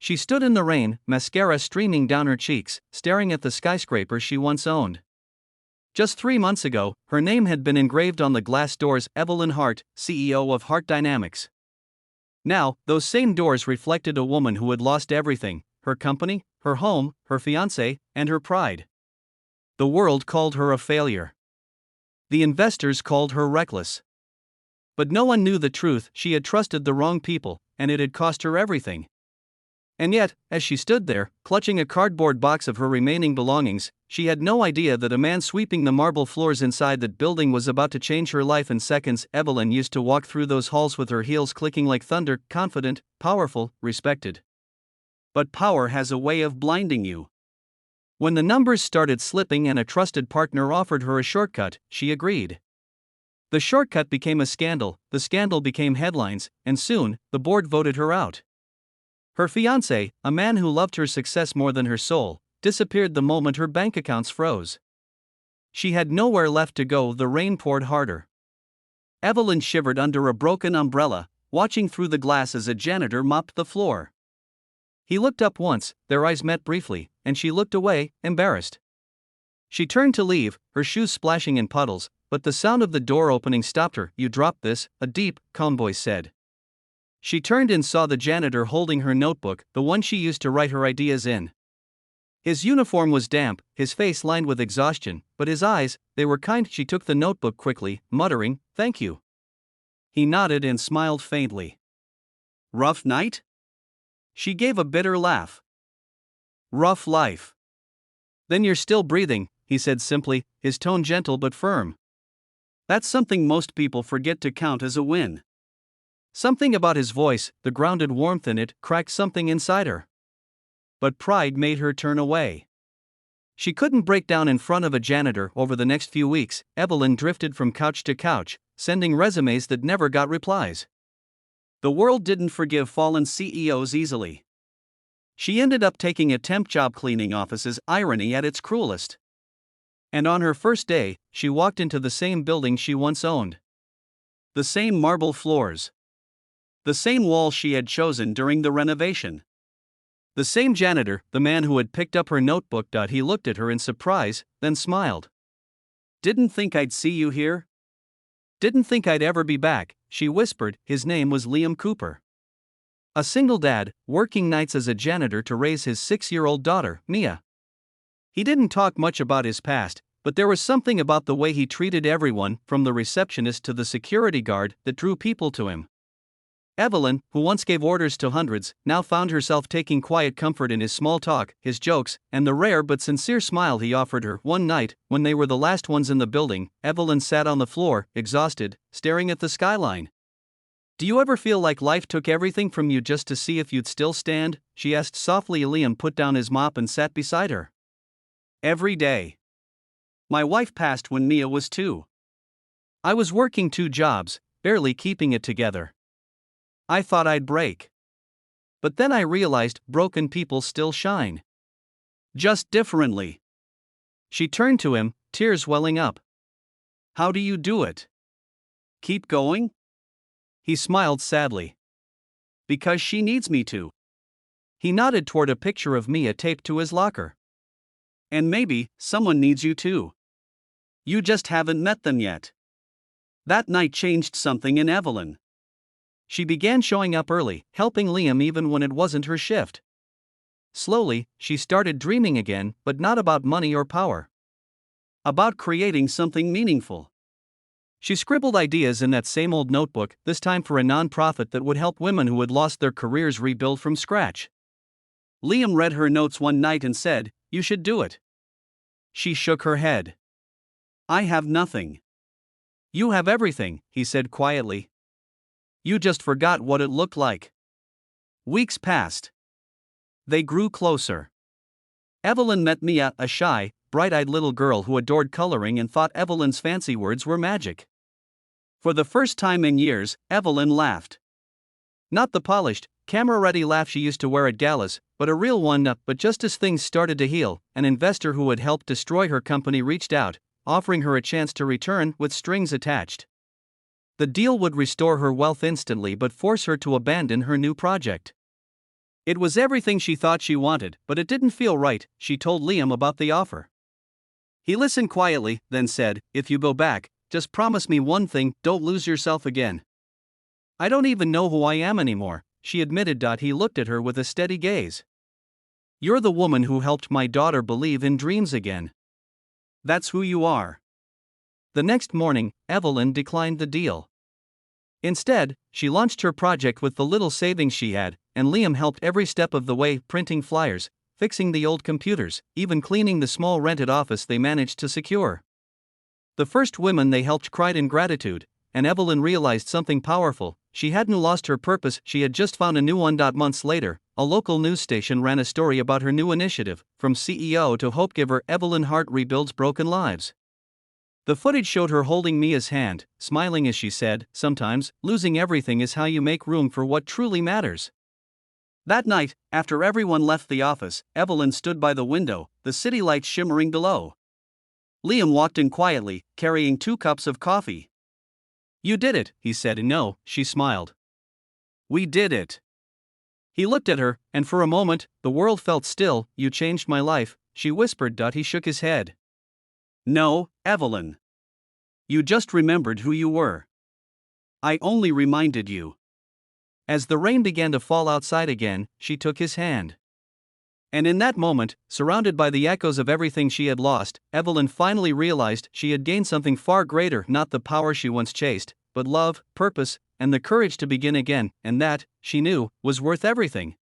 She stood in the rain, mascara streaming down her cheeks, staring at the skyscraper she once owned. Just 3 months ago, her name had been engraved on the glass doors: Evelyn Hart, CEO of Hart Dynamics. Now, those same doors reflected a woman who had lost everything: her company, her home, her fiancé, and her pride. The world called her a failure. The investors called her reckless. But no one knew the truth: she had trusted the wrong people, and it had cost her everything. And yet, as she stood there, clutching a cardboard box of her remaining belongings, she had no idea that a man sweeping the marble floors inside that building was about to change her life in seconds. Evelyn used to walk through those halls with her heels clicking like thunder, confident, powerful, respected. But power has a way of blinding you. When the numbers started slipping and a trusted partner offered her a shortcut, she agreed. The shortcut became a scandal, the scandal became headlines, and soon, the board voted her out. Her fiancé, a man who loved her success more than her soul, disappeared the moment her bank accounts froze. She had nowhere left to go. The rain poured harder. Evelyn shivered under a broken umbrella, watching through the glass as a janitor mopped the floor. He looked up once, their eyes met briefly, and she looked away, embarrassed. She turned to leave, her shoes splashing in puddles, but the sound of the door opening stopped her. "You dropped this," a deep, calm voice said. She turned and saw the janitor holding her notebook, the one she used to write her ideas in. His uniform was damp, his face lined with exhaustion, but his eyes, they were kind. She took the notebook quickly, muttering, "Thank you." He nodded and smiled faintly. "Rough night?" She gave a bitter laugh. "Rough life." "Then you're still breathing," he said simply, his tone gentle but firm. That's something most people forget to count as a win. Something about his voice, the grounded warmth in it, cracked something inside her. But pride made her turn away. She couldn't break down in front of a janitor. Over the next few weeks, Evelyn drifted from couch to couch, sending resumes that never got replies. The world didn't forgive fallen CEOs easily. She ended up taking a temp job cleaning offices, irony at its cruelest. And on her first day, she walked into the same building she once owned. The same marble floors. The same walls she had chosen during the renovation. The same janitor, the man who had picked up her notebook. He looked at her in surprise, then smiled. "Didn't think I'd see you here? Didn't think I'd ever be back," she whispered. His name was Liam Cooper. A single dad, working nights as a janitor to raise his 6-year-old daughter, Mia. He didn't talk much about his past, but there was something about the way he treated everyone, from the receptionist to the security guard, that drew people to him. Evelyn, who once gave orders to hundreds, now found herself taking quiet comfort in his small talk, his jokes, and the rare but sincere smile he offered her. One night, when they were the last ones in the building, Evelyn sat on the floor, exhausted, staring at the skyline. "Do you ever feel like life took everything from you just to see if you'd still stand?" she asked softly. Liam put down his mop and sat beside her. "Every day. My wife passed when Mia was 2. I was working 2 jobs, barely keeping it together. I thought I'd break. But then I realized broken people still shine. Just differently." She turned to him, tears welling up. "How do you do it? Keep going?" He smiled sadly. "Because she needs me to." He nodded toward a picture of Mia taped to his locker. "And maybe someone needs you too. You just haven't met them yet." That night changed something in Evelyn. She began showing up early, helping Liam even when it wasn't her shift. Slowly, she started dreaming again, but not about money or power. About creating something meaningful. She scribbled ideas in that same old notebook, this time for a non-profit that would help women who had lost their careers rebuild from scratch. Liam read her notes one night and said, "You should do it." She shook her head. "I have nothing." "You have everything," he said quietly. "You just forgot what it looked like." Weeks passed. They grew closer. Evelyn met Mia, a shy, bright-eyed little girl who adored coloring and thought Evelyn's fancy words were magic. For the first time in years, Evelyn laughed. Not the polished, camera-ready laugh she used to wear at galas, but a real one. But just as things started to heal, an investor who had helped destroy her company reached out, offering her a chance to return with strings attached. The deal would restore her wealth instantly but force her to abandon her new project. It was everything she thought she wanted, but it didn't feel right. She told Liam about the offer. He listened quietly, then said, "If you go back, just promise me one thing, don't lose yourself again." "I don't even know who I am anymore," she admitted. He looked at her with a steady gaze. "You're the woman who helped my daughter believe in dreams again. That's who you are." The next morning, Evelyn declined the deal. Instead, she launched her project with the little savings she had, and Liam helped every step of the way, printing flyers, fixing the old computers, even cleaning the small rented office they managed to secure. The first women they helped cried in gratitude, and Evelyn realized something powerful: she hadn't lost her purpose, she had just found a new one. Months later, a local news station ran a story about her new initiative, From CEO to Hope Giver, Evelyn Hart Rebuilds Broken Lives. The footage showed her holding Mia's hand, smiling as she said, "Sometimes, losing everything is how you make room for what truly matters." That night, after everyone left the office, Evelyn stood by the window, the city lights shimmering below. Liam walked in quietly, carrying 2 cups of coffee. "You did it," he said. "No," she smiled. "We did it." He looked at her, and for a moment, the world felt still. "You changed my life," she whispered. He shook his head. "No, Evelyn. You just remembered who you were. I only reminded you." As the rain began to fall outside again, she took his hand. And in that moment, surrounded by the echoes of everything she had lost, Evelyn finally realized she had gained something far greater, not the power she once chased, but love, purpose, and the courage to begin again, and that, she knew, was worth everything.